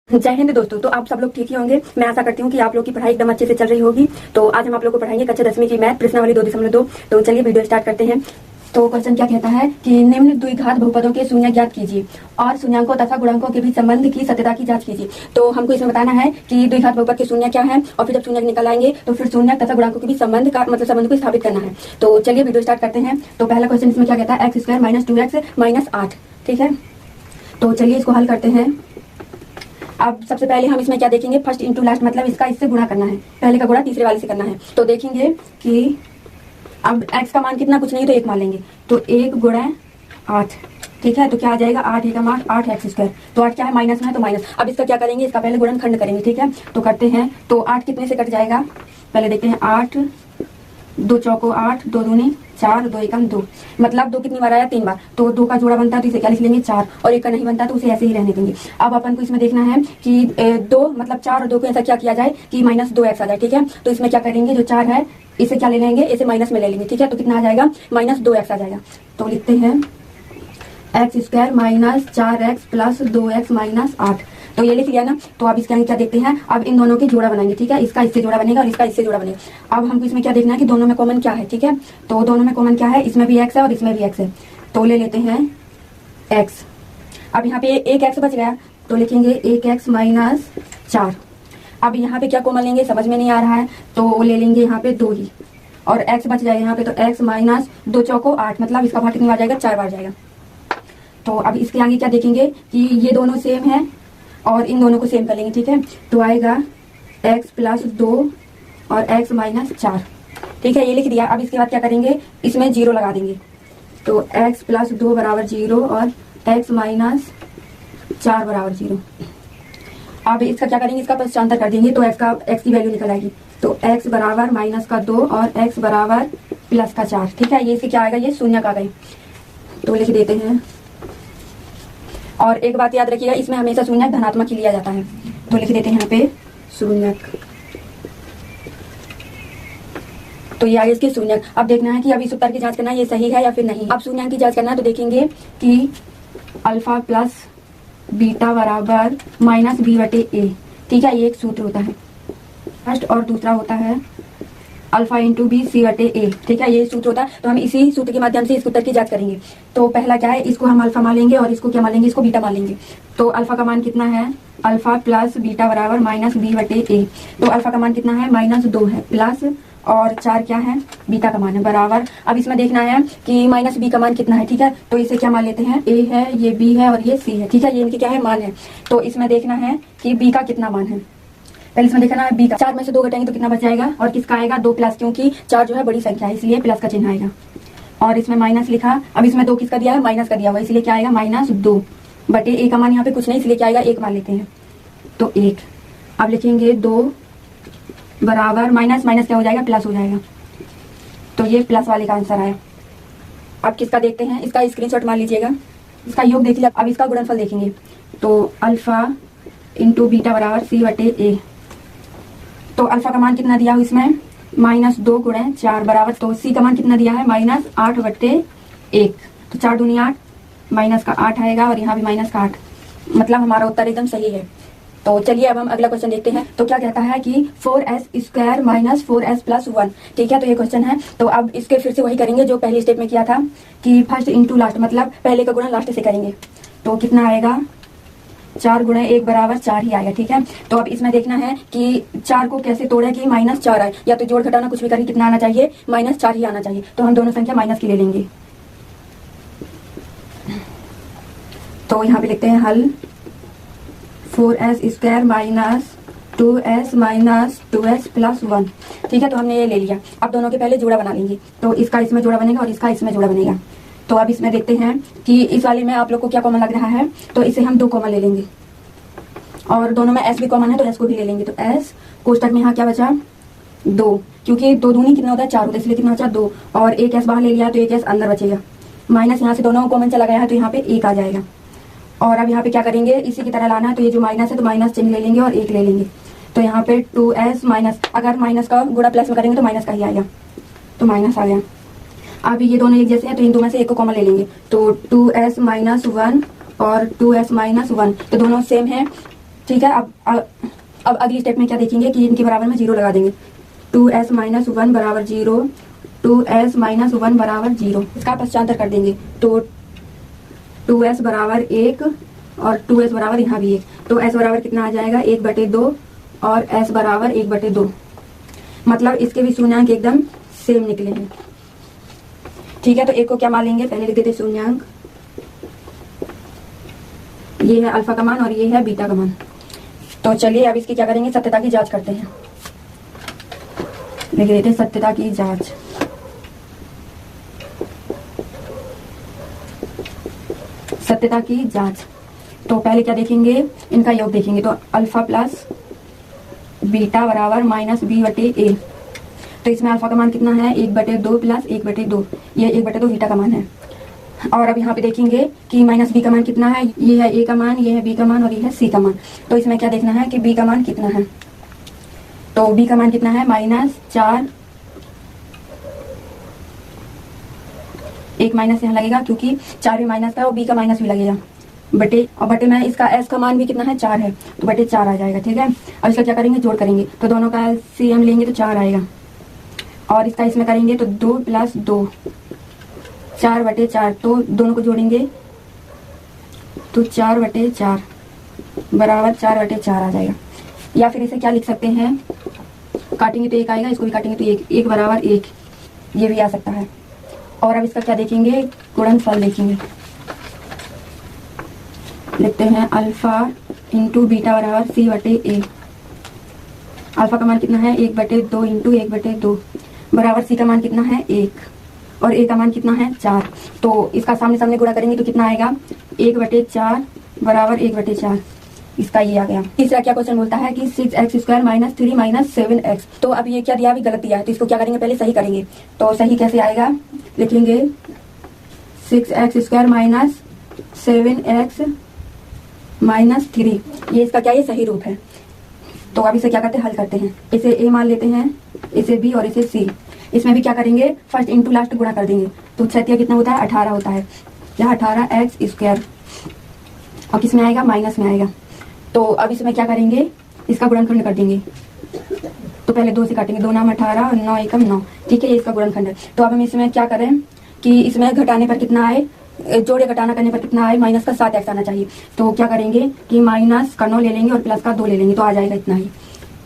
जय हिंद दोस्तों। तो आप सब लोग ठीक ही होंगे। मैं आशा करती हूँ कि आप लोग की पढ़ाई एकदम अच्छे से चल रही होगी। तो आज हम आप लोग को पढ़ाएंगे कक्षा 10वीं की मैथ प्रश्नावली 2.2। तो चलिए वीडियो स्टार्ट करते हैं। तो क्वेश्चन क्या कहता है कि निम्न द्विघात बहुपदों के शून्य ज्ञात कीजिए और शून्यांकों तथा गुणांकों के बीच संबंध की सत्यता की जांच कीजिए। तो हमको इसमें बताना है कि द्विघात बहुपद के शून्य क्या है और फिर जब शून्य निकल आएंगे तो फिर शून्य तथा गुणांकों के बीच संबंध का संबंध को स्थापित करना है। तो चलिए वीडियो स्टार्ट करते हैं। तो पहला क्वेश्चन इसमें क्या कहता है, x² - 2x - 8। ठीक है, तो चलिए इसको हल करते हैं। अब सबसे पहले हम इसमें क्या देखेंगे, फर्स्ट इंटू लास्ट, मतलब इसका इससे गुणा करना है। पहले का गुणा तीसरे वाले से करना है। तो देखेंगे कि अब x का मान कितना, कुछ नहीं तो 1 मान लेंगे। तो 1 × 8, ठीक है। तो क्या आ जाएगा, 8 × 8 8 x²। तो 8 क्या है, माइनस में है तो माइनस। अब इसका क्या करेंगे, इसका पहले गुणनखंड करेंगे। ठीक है, तो करते हैं। तो 8 कितने से कट जाएगा, पहले देखते हैं। 8 2 चौको 8, 2 दूनी 4, 2 एकम 2, मतलब 2 कितनी बार आया, 3 बार। तो 2 का जोड़ा बनता है तो इसे क्या लिख लेंगे, 4, और 1 का नहीं बनता तो उसे ऐसे ही रहने देंगे। अब अपन को इसमें देखना है कि 2 मतलब 4 और 2 को ऐसा क्या किया जाए कि -2x आ जाए। ठीक है, तो इसमें क्या करेंगे, जो 4 है इसे क्या ले लेंगे, इसे माइनस में ले लेंगे। ठीक है, तो कितना आ जाएगा, -2x आ जाएगा। तो लिखते हैं x² - 4x + 2x - 8। तो ये लिख लिया ना। तो अब इसके आगे क्या देखते हैं, अब इन दोनों की जोड़ा बनाएंगे। ठीक है, इसका इससे जोड़ा बनेगा और इसका इससे जोड़ा बनेगा। अब हमको इसमें क्या देखना है कि दोनों में कॉमन क्या है। ठीक है, तो दोनों में कॉमन क्या है, इसमें भी x है और इसमें भी x है। तो ले लेते हैं x। अब यहाँ पे एक x बच गया तो लिखेंगे 1x - 4। अब यहाँ पे क्या कॉमन लेंगे, समझ में नहीं आ रहा है, तो ले लेंगे यहाँ पे 2 ही, और x बच जाएगा यहाँ पे। तो x - 2 चौको 8, मतलब इसका भाग कितनी बार जाएगा, 4 बार जाएगा। तो अब इसके आगे क्या देखेंगे कि ये दोनों सेम है और इन दोनों को सेम कर लेंगे। ठीक है, तो आएगा x + 2 और x - 4। ठीक है, ये लिख दिया। अब इसके बाद क्या करेंगे, इसमें 0 लगा देंगे। तो x + 2 = 0 और x - 4 = 0। अब इसका क्या करेंगे, इसका पश्चांतर कर देंगे तो x की वैल्यू निकल आएगी। तो x बराबर -2 और x बराबर +4। ठीक है, ये इसके क्या आएगा, ये शून्य का गए। तो लिख देते हैं। और एक बात याद रखिएगा, इसमें हमेशा शून्यक धनात्मक ही लिया जाता है। तो लिख देते हैं यहाँ पे शून्यक। तो ये आगे इसके शून्यक। अब देखना है कि अब इस उत्तर की जांच करना है ये सही है या फिर नहीं। अब शून्यक की जांच करना है तो देखेंगे कि अल्फा प्लस बीटा बराबर -b/a। ठीक है, ये एक सूत्र होता है फर्स्ट, और दूसरा होता है अल्फा × b c/a। ठीक है, ये सूत्र होता है। तो हम इसी सूत्र के माध्यम से इस उत्तर की जांच करेंगे। तो पहला क्या है, इसको हम अल्फा मान लेंगे और इसको क्या मान लेंगे, इसको बीटा मान लेंगे। तो अल्फा का मान कितना है, अल्फा प्लस बीटा बराबर -b/a। तो अल्फा का मान कितना है, -2 है, प्लस और 4 क्या है, बीटा का मान है, बराबर। अब इसमें देखना है कि -b का मान कितना है। ठीक है, तो इसे क्या मान लेते हैं, a है, ये b है और ये c है। ठीक है, ये इनके क्या है, मान है। तो इसमें देखना है कि b का कितना मान है। पहले इसमें देखना है b का, 4 में से 2 घटाएंगे तो कितना बच जाएगा, और किसका आएगा, 2 प्लस, क्योंकि 4 जो है बड़ी संख्या है इसलिए प्लस का चिन्ह आएगा। और इसमें माइनस लिखा। अब इसमें 2 किसका दिया है, माइनस का दिया हुआ, इसलिए क्या आएगा, -2/a। a का मान यहाँ पे कुछ नहीं इसलिए क्या आएगा, 1 मान लेते हैं। तो 1। अब लिखेंगे 2 बराबर माइनस क्या हो जाएगा, प्लस हो जाएगा। तो ये प्लस वाले का आंसर आया। अब किसका देखते हैं, इसका स्क्रीनशॉट मान लीजिएगा। इसका योग देख लिया। अब इसका गुणनफल देखेंगे। तो अल्फा × बीटा बराबर c/a। तो अल्फा का मान कितना दिया हो इसमें, -2 × 4 बराबर, तो c का मान कितना दिया है, -8/1। तो 4 दूनी 8, माइनस का 8 आएगा और यहाँ भी -8, मतलब हमारा उत्तर एकदम सही है। तो चलिए अब हम अगला क्वेश्चन देखते हैं। तो क्या कहता है कि 4s² - 4s + 1। ठीक है, तो ये क्वेश्चन है। तो अब इसके फिर से वही करेंगे जो पहली स्टेप में किया था कि फर्स्ट इंटू लास्ट, मतलब पहले का गुणा लास्ट से करेंगे। तो कितना आएगा, 4 × 1 बराबर 4 ही आएगा। ठीक है, तो अब इसमें देखना है कि 4 को कैसे तोड़े कि -4 आए, या तो जोड़ घटाना कुछ भी करें, कितना आना चाहिए, -4 ही आना चाहिए। तो हम दोनों संख्या माइनस की ले लेंगे। तो यहाँ पे लिखते हैं हल 4s² - 2s - 2s + 1। ठीक है, तो हमने ये ले लिया। अब दोनों के पहले जोड़ा बना लेंगे। तो इसका इसमें जोड़ा बनेगा और इसका इसमें जोड़ा बनेगा। तो अब इसमें देखते हैं कि इस वाले में आप लोग को क्या कॉमन लग रहा है। तो इसे हम 2 कॉमन ले लेंगे और दोनों में s भी कॉमन है तो s को भी ले लेंगे। तो s कोष्टक में यहाँ क्या बचा, 2, क्योंकि 2 दूनी कितना होता है, 4 होता है, इसलिए कितना बचा, 2, और एक s बाहर ले लिया तो एक s अंदर बचेगा। माइनस यहाँ से दोनों कॉमन चला गया है तो यहाँ पे 1 आ जाएगा। और अब यहाँ पे क्या करेंगे, इसी की तरह लाना है। तो ये जो माइनस है तो माइनस चिन्ह ले लेंगे और 1 ले लेंगे। तो यहाँ पे 2s - अगर माइनस का गुणा प्लस में करेंगे तो माइनस का ही आएगा, तो माइनस आ गया। अब ये दोनों एक जैसे हैं तो इन दो में से एक को कॉमन ले लेंगे। तो 2s - 1 और 2s - 1, तो दोनों सेम है ठीक है। अब अगली स्टेप में क्या देखेंगे कि इनके बराबर में 0 लगा देंगे। 2s माइनस 1 बराबर 0, 2s माइनस 1 बराबर 0। इसका पश्चांतर कर देंगे तो 2s बराबर 1 और 2s बराबर यहाँ भी 1, तो s बराबर कितना आ जाएगा 1/2 और s बराबर 1/2। मतलब इसके भी शून्यांक एकदम सेम निकले हैं। ठीक है, तो एक को क्या मान लेंगे, पहले लिख देते शून्यांक। ये है अल्फा का मान और ये है बीटा का मान। तो चलिए अब इसकी क्या करेंगे, सत्यता की जांच करते हैं। लिख देते सत्यता की जांच। सत्यता की जांच, तो पहले क्या देखेंगे, इनका योग देखेंगे। तो अल्फा प्लस बीटा बराबर माइनस b/a। तो इसमें अल्फा का मान कितना है 1/2 प्लस 1/2, ये 1/2 बीटा का मान है। और अब यहाँ पे देखेंगे कि माइनस बी का मान कितना है, ये है ए का मान, ये है बी का मान और ये है सी का मान। तो इसमें क्या देखना है कि बी का मान कितना है। तो बी का मान कितना है -4, एक माइनस यहाँ लगेगा क्योंकि 4 भी माइनस का है और बी का माइनस भी लगेगा बटे में इसका एस का मान भी कितना है 4 है, तो बटे 4 आ जाएगा। ठीक है, अब इसका क्या करेंगे, जोड़ करेंगे। तो दोनों का एलसीएम लेंगे तो 4 आएगा और इसका इसमें करेंगे तो 2 + 2 4/4। तो दोनों को जोड़ेंगे तो 4/4 बराबर 4/4 आ जाएगा। या फिर इसे क्या लिख सकते हैं, काटेंगे तो 1 आएगा, इसको भी काटेंगे तो 1 बराबर 1, ये भी आ सकता है। और अब इसका क्या देखेंगे, गुणनफल देखेंगे। लिखते हैं अल्फा इंटू बीटा बराबर c/a। अल्फा का मान कितना है 1/2 इंटू 1/2 बराबर सी का मान कितना है 1 और ए का मान कितना है 4। तो इसका सामने सामने गुणा करेंगे तो कितना आएगा 1/4 बराबर 1/4। इसका ये आ गया। तीसरा क्या क्वेश्चन बोलता है कि 6x² - 3 - 7x। तो अब ये क्या दिया, अभी गलत दिया है, तो इसको क्या करेंगे, पहले सही करेंगे। तो सही कैसे आएगा, लिखेंगे 6x² - 7x - 3। ये इसका क्या, ये सही रूप है। तो अब इसे क्या करते हैं, हल करते हैं। इसे ए मान लेते हैं, इसे बी और इसे सी। इसमें भी क्या करेंगे, फर्स्ट इंटू लास्ट गुणा कर देंगे। तो 6 कितना होता है 18 होता है, यहाँ 18x²। और किस में आएगा, माइनस में आएगा। तो अब इसमें क्या करेंगे, इसका गुणनखंड कर देंगे। तो पहले 2 से काटेंगे, 2 नाम 18 और 9 एकम 9। ठीक है, ये इसका गुणनखंड है। तो अब हम इसमें क्या करें कि इसमें घटाने पर कितना आए, जोड़े घटाना करने पर कितना आए, माइनस का 7x आना चाहिए। तो क्या करेंगे कि माइनस का 9 ले लेंगे और प्लस का 2 ले लेंगे, तो आ जाएगा इतना ही।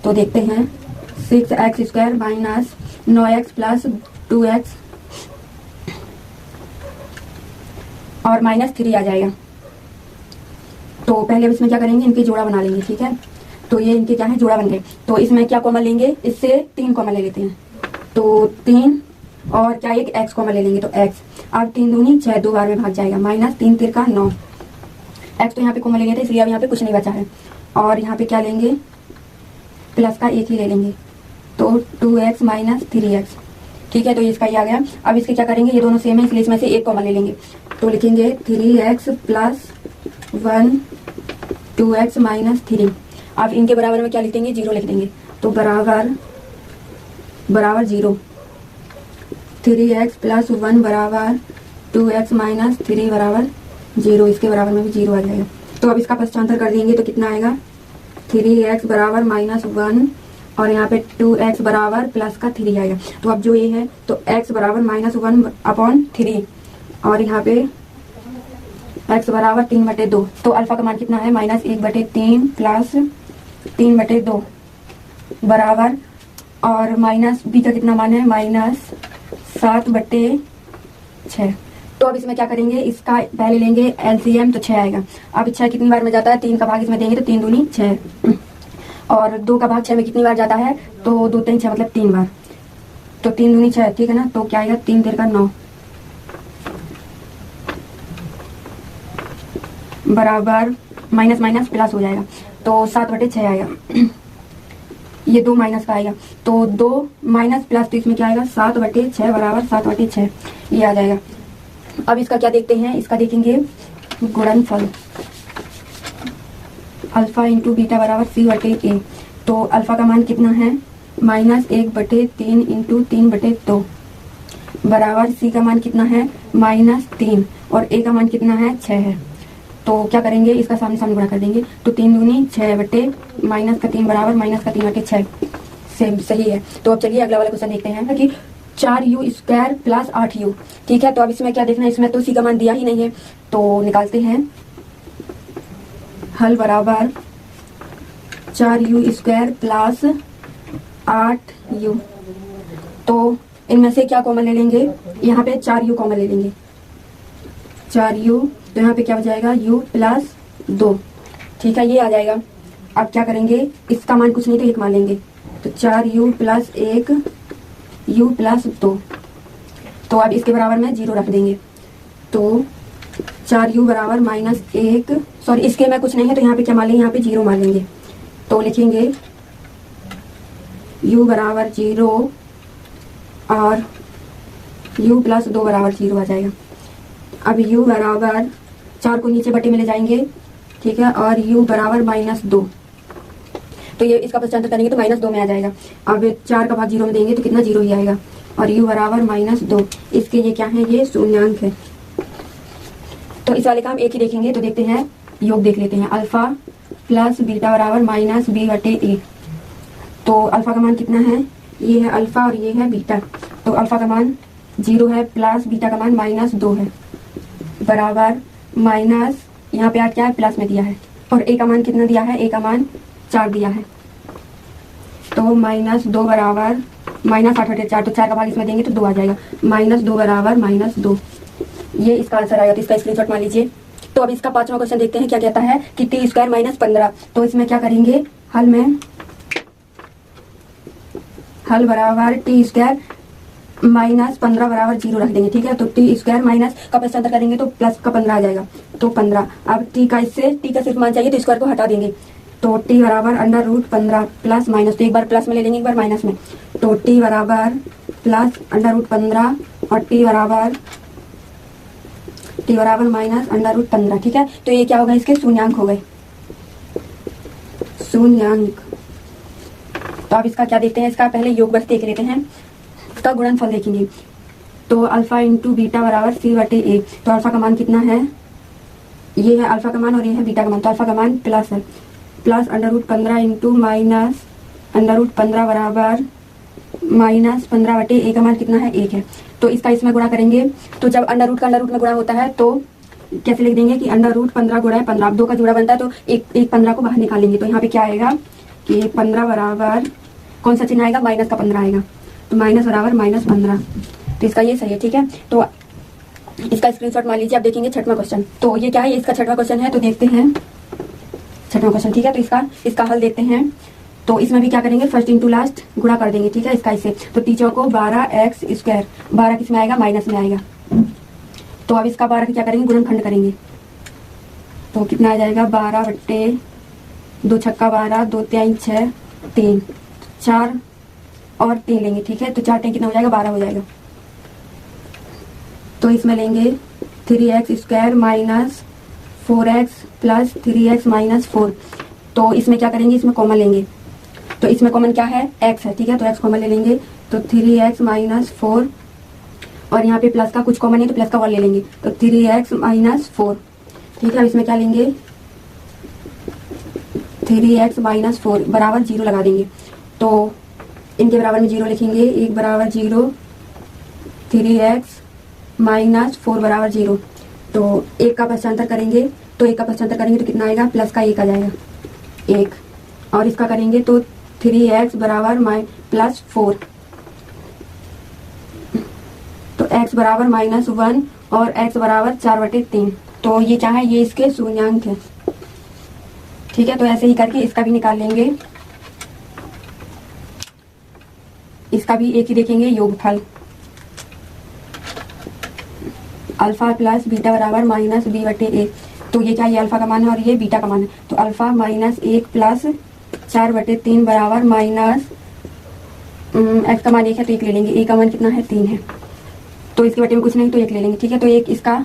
तो देखते हैं 6x² - 9x + 2x और -3 आ जाएगा। तो पहले अब इसमें क्या करेंगे, इनके जोड़ा बना लेंगे। ठीक है, तो ये इनके क्या है, जोड़ा बन गए। तो इसमें क्या कॉमन लेंगे, इससे 3 कॉमन ले लेते हैं। तो 3 और क्या एक x कॉमन ले लेंगे, तो x। अब 3 दूनी 6, 2 बार में भाग जाएगा, -3 × 3 = 9। x तो यहाँ पे कॉमन ले लेते हैं, इसलिए अब यहाँ पे कुछ नहीं बचा है। और यहाँ पे क्या लेंगे, प्लस का 1 ही ले लेंगे, तो 2x - 3x। ठीक है, तो इसका ये आ गया। अब इसके क्या करेंगे, ये दोनों सेम है इसलिए इसमें से 1 कॉमन ले लेंगे। तो लिखेंगे 3x + 1 2x - 3। अब इनके बराबर में क्या लिख देंगे, 0 लिख देंगे। तो बराबर 0, 3x + 1 बराबर 2x - 3 बराबर 0। इसके बराबर में भी 0 आ जाएगा। तो अब इसका पश्चांतर कर देंगे तो कितना आएगा, 3x बराबर -1 और यहाँ पे 2x बराबर प्लस का 3 आएगा। तो अब जो ये है तो x बराबर -1/3 और यहाँ पे x बराबर 3/2। तो अल्फा का मान कितना है, -1/3 प्लस 3/2 बराबर, और माइनस बी का कितना मान है, -7/6। तो अब इसमें क्या करेंगे, इसका पहले लेंगे एलसीएम, तो 6 आएगा। अब 6 कितनी बार में जाता है, 3 का भाग इसमें देंगे तो 3 दूनी 6 और 2 का भाग 6 में कितनी बार जाता है, तो 2 3 6 मतलब 3 बार। तो 3 दूनी 6, ठीक है ना। तो क्या आएगा, 3 3 = 9 बराबर माइनस माइनस प्लस हो जाएगा, तो 7/6 आएगा। ये 2 माइनस का आएगा, तो 2 माइनस प्लस, तो इसमें क्या आएगा 7/6 बराबर 7/6, ये आ जाएगा। अब इसका क्या देखते हैं, इसका देखेंगे गुणनफल। अल्फा इंटू बीटा बराबर c/a। तो अल्फा का मान कितना है, -1/3 इंटू 3/2 बराबर सी का मान कितना है, -3 और ए का मान कितना है 6 है। तो क्या करेंगे, इसका सामने सामने गुणा कर देंगे। तो 3 दूनी 6 बटे माइनस का 3 बराबर माइनस का 3 बटे 6, सेम सही है। तो अब चलिए अगला वाला क्वेश्चन देखते हैं कि 4u स्क्वायर प्लस 8u। ठीक है, तो अब इसमें क्या देखना है, इसमें तो सी का मान दिया ही नहीं है, तो निकालते हैं। हल बराबर 4u स्क्वायर प्लस 8u। तो इनमें से क्या कॉमन ले लेंगे, यहाँ पे 4u कॉमन ले लेंगे, 4u, तो यहाँ पे क्या हो जाएगा u प्लस 2। ठीक है, ये आ जाएगा। अब क्या करेंगे, इसका मान कुछ नहीं तो 1 मान लेंगे, तो 4u प्लस 1 u प्लस 2। तो अब इसके बराबर में 0 रख देंगे, तो 4u बराबर माइनस 1, सॉरी इसके में कुछ नहीं है तो यहाँ पे क्या मान लेंगे, यहाँ पे 0 मान लेंगे। तो लिखेंगे u बराबर 0 और u प्लस 2 बराबर 0 आ जाएगा। अब u बराबर 4 को नीचे बटे में ले जाएंगे, ठीक है, और u बराबर माइनस 2। तो ये इसका पश्चांतर करेंगे तो माइनस 2 में आ जाएगा। अब 4 का भाग 0 में देंगे तो कितना, 0 ही आएगा, और u बराबर माइनस 2। इसके ये क्या है, ये शून्यांक है। तो इस वाले का हम एक ही देखेंगे, तो देखते हैं योग देख लेते हैं। अल्फा प्लस बीटा बराबर माइनस बी बटे ए। तो अल्फा का मान कितना है, ये है अल्फा और ये है बीटा। तो अल्फा का मान 0 है प्लस बीटा का मान माइनस 2 है, बराबर माइनस, यहाँ पे क्या है, प्लस में दिया है, और ए का मान कितना दिया है, ए का मान 4 दिया है। तो माइनस 2 बराबर माइनस 8 बटे 4, तो 4 का भाग इसमें देंगे तो 2 आ जाएगा, माइनस 2 बराबर माइनस 2। ये इसका आंसर आएगा, तो इसका स्क्रीनशॉट मान लीजिए। तो अब इसका 5वां क्वेश्चन देखते हैं, क्या कहता है कि टी स्क्वायर माइनस 15। तो इसमें क्या करेंगे, हल में हल बराबर टी स्क्वायर माइनस 15 बराबर 0 रख देंगे। ठीक है, तो टी स्क्वायर माइनस का पश्चांतर करेंगे तो प्लस का 15 आ जाएगा, तो 15। अब टी का इससे टी का सिर्फ मान चाहिए तो स्क्वायर को हटा देंगे, तो टी बराबर अंडर रूट 15 प्लस माइनस, तो एक बार प्लस में ले लेंगे एक बार माइनस में, तो टी बराबर प्लस अंडर रूट 15 और टी बराबर माइनस अंडर रूट 15। ठीक है, तो ये क्या होगा, इसके शून्यांक हो गए, शून्यांक। तो अब इसका क्या देखते हैं, इसका पहले योग बस देख लेते हैं, इसका गुणनफल देखेंगे। तो अल्फा इंटू बीटा बराबर सी बटे ए। तो अल्फा का मान कितना है, ये है अल्फा का मान और ये है बीटा का मान। तो अल्फा का मान प्लस है, plus under root 15 into minus under root 15 बराबर माइनस 15 बटे ए का मान कितना है, 1 है। तो इसका इसमें गुणा करेंगे, तो जब अंडर रूट का अंडर रूट में गुणा होता है तो कैसे लिख देंगे कि अंडर रूट 15 गुणा है 15, अब 2 का जोड़ा बनता है तो एक 15 को बाहर निकालेंगे। तो यहाँ पे क्या आएगा कि 15 बराबर कौन सा चिन्ह आएगा, माइनस का 15 आएगा, तो माइनस बराबर माइनस 15। तो इसका ये सही है। ठीक है, तो इसका स्क्रीनशॉट मान लीजिए। अब देखेंगे 6वां क्वेश्चन। तो ये क्या है, इसका 6वां क्वेश्चन है, तो देखते हैं 6वां क्वेश्चन। ठीक है, तो इसका हल देखते हैं। तो इसमें भी क्या करेंगे, फर्स्ट इंटू लास्ट गुणा कर देंगे। ठीक है, इसका इससे, तो टी चौको 12x स्क्वायर, 12 किस में आएगा, माइनस में आएगा। तो अब इसका 12 क्या करेंगे, गुणनखंड करेंगे, तो कितना आ जाएगा, 12 बट्टे 2 छक्का 12, 2 3 6 3, 4 और 3 लेंगे। ठीक है, तो 4 3 कितना हो जाएगा, 12 हो जाएगा। तो इसमें लेंगे 3x square minus 4x plus 3x minus 4। तो इसमें क्या करेंगे, इसमें कॉमन लेंगे, तो इसमें कॉमन क्या है, x है। ठीक है, तो x कॉमन ले लेंगे, तो 3x माइनस 4, और यहाँ पे प्लस का कुछ कॉमन है तो प्लस का 1 ले लेंगे, तो 3x माइनस 4। ठीक है, अब इसमें क्या लेंगे, 3x माइनस 4 बराबर 0 लगा देंगे। तो इनके बराबर में 0 लिखेंगे, 1 बराबर 0, 3x माइनस 4 बराबर 0। तो 1 का पश्चांतर करेंगे, तो 1 का पश्चांतर करेंगे तो कितना आएगा, प्लस का 1 आ जाएगा, 1। और इसका करेंगे तो 3x बराबर प्लस 4, तो x बराबर माइनस 1 और x बराबर 4/3। तो ये क्या है, ये इसके शून्यांक है। ठीक है, तो ऐसे ही करके इसका भी निकाल लेंगे, इसका भी एक ही देखेंगे योगफल। अल्फा प्लस बीटा बराबर माइनस बी बटे ए। तो ये क्या, ये अल्फा का मान है और ये बीटा का मान है। तो अल्फा माइनस 1 प्लस 4/3 बराबर माइनस एक्स का मान 1 है तो 1 ले लेंगे, ए का मान कितना है, 3 है। तो इसके बटे में कुछ नहीं तो 1 ले लेंगे। ठीक है, तो एक इसका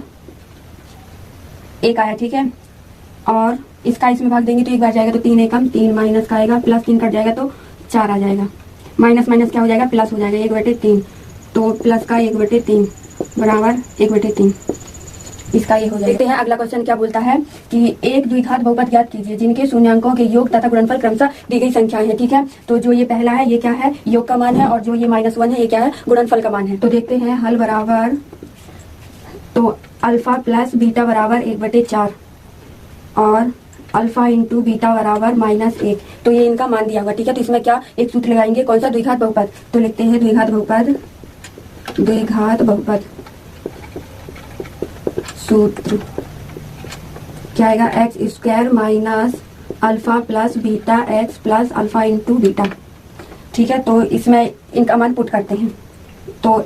1 आया। ठीक है, और इसका इसमें भाग देंगे तो 1 बार जाएगा तो 3 एकम 3, माइनस का आएगा, प्लस 3 कट जाएगा तो 4 आ जाएगा, माइनस माइनस क्या हो जाएगा, प्लस हो जाएगा, 1/3। तो प्लस का 1/3 बराबर 1/3। इसका ये हो जाएगा। देखते हैं अगला क्वेश्चन क्या बोलता है कि एक द्विघात बहुपद ज्ञात कीजिए जिनके शून्यांकों के योग तथा गुणनफल क्रमशः दी गई संख्याएं हैं। ठीक है, तो जो ये पहला है ये क्या है, योग का मान है, और जो ये -1 है ये क्या है, गुणनफल का मान है। तो देखते हैं हल बराबर, तो अल्फा प्लस बीटा बराबर 1/4 और अल्फा इंटू बीटा बराबर -1, तो ये इनका मान दिया हुआ। ठीक है, तो इसमें क्या एक सूत्र लगाएंगे, कौन सा, द्विघात बहुपद। तो लिखते हैं द्विघात बहुपद सूत्र क्या आएगा, x² minus alpha plus beta x plus alpha into beta. ठीक है, तो इसमें इनका मान पुट करते हैं, तो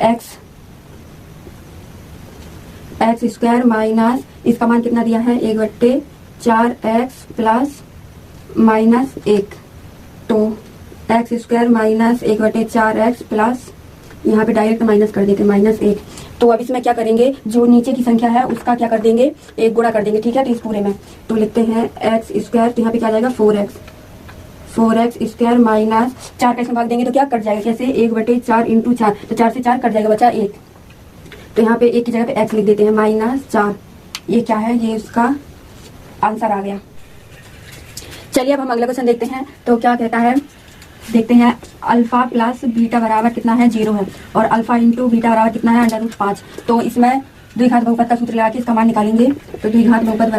x² माइनस इसका मान कितना दिया है, 1/4x प्लस -1, तो x² माइनस 1/4x प्लस, यहाँ पे डायरेक्ट माइनस कर देते हैं, -1। तो अब इसमें क्या करेंगे, जो नीचे की संख्या है उसका क्या कर देंगे, एक गुणा कर देंगे। ठीक है, तो इस पूरे में तो लिखते हैं x², तो यहाँ पे क्या आ जाएगा 4x² माइनस 4 का इसमें भाग देंगे तो क्या कट जाएगा, कैसे, 1/4 इंटू 4, तो 4 से 4 कट जाएगा, बचा 1। तो यहाँ पे 1 की जगह पे x लिख देते हैं, -4। ये क्या है, ये उसका आंसर आ गया। चलिए अब हम अगला क्वेश्चन देखते हैं। तो क्या कहता है, देखते हैं, अल्फा प्लस बीटा बराबर कितना है, 0 है, और अल्फा इंटू बीटा बराबर कितना है, √5। तो इसमें द्विघात बहुपद का सूत्र लगा के इसका मान निकालेंगे। तो द्विघात बहुपद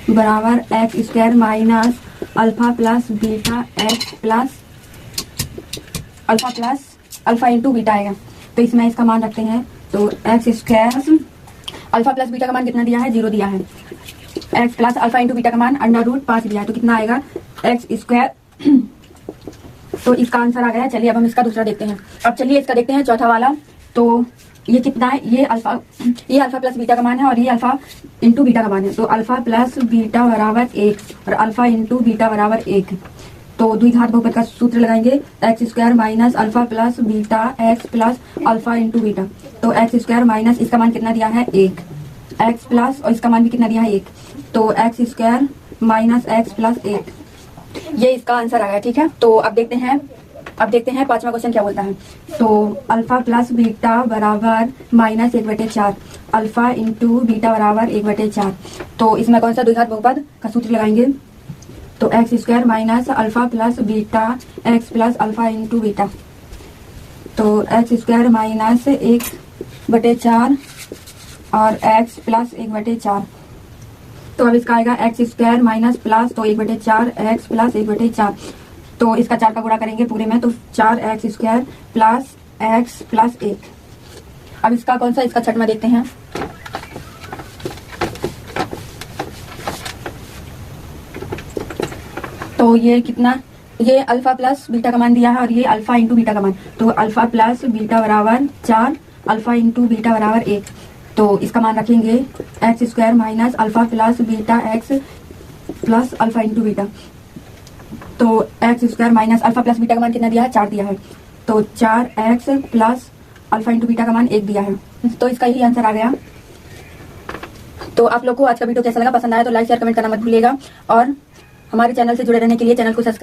बराबर x² minus alpha plus beta x plus alpha into beta आएगा। तो इसमें इसका मान रखते हैं, तो x², अल्फा प्लस बीटा का मान कितना दिया है, 0 दिया है, x plus alpha into beta का मान √5 दिया है, तो कितना आएगा, x²। तो इसका आंसर आ गया। चलिए अब हम इसका दूसरा देखते हैं। अब चलिए इसका देखते हैं, चौथा वाला। तो ये कितना है, ये अल्फा प्लस बीटा का मान है और ये अल्फा इंटू बीटा का मान है। तो अल्फा प्लस बीटा बराबर 1 और अल्फा इंटू बीटा बराबर 1। तो द्विघात बहुपद का सूत्र लगाएंगे, x² minus alpha plus beta x plus alpha into beta. तो x² माइनस इसका मान कितना दिया है, 1, x प्लस, और इसका मान भी कितना दिया है, 1, तो x² माइनस x प्लस 1, ये इसका आंसर आ गया। ठीक है, तो अब देखते हैं पांचवा क्वेश्चन क्या बोलता है। तो अल्फा प्लस बीटा बराबर -1/4, अल्फा इंटू बीटा बराबर 1/4। तो इसमें कौन सा द्विघात बहुपद का सूत्र लगाएंगे, तो x² minus alpha plus beta x plus alpha into beta. तो x² माइनस 1/4 और x प्लस 1/4। तो अब इसका आएगा x² माइनस प्लस, तो 1/4 x प्लस 1/4। तो इसका 4 का गुणा करेंगे पूरे में, तो 4x² प्लस x प्लस 1। अब इसका कौन सा, इसका छठवां देखते हैं। तो ये कितना, ये अल्फा प्लस बीटा का मान दिया है और ये अल्फा इंटू बीटा का मान। तो अल्फा प्लस बीटा बराबर 4, अल्फा इंटू बीटा बराबर 1। तो इसका मान रखेंगे x² minus alpha plus beta x plus alpha into beta. तो x² minus alpha plus beta का मान कितना दिया है, 4 दिया है, तो 4x plus alpha into beta का मान 1 दिया है। तो इसका यही आंसर आ गया। तो आप लोग को आज का वीडियो कैसा लगा, पसंद आया तो लाइक शेयर कमेंट करना मत भूलिएगा, और हमारे चैनल से जुड़े रहने के लिए चैनल को सब्सक्राइब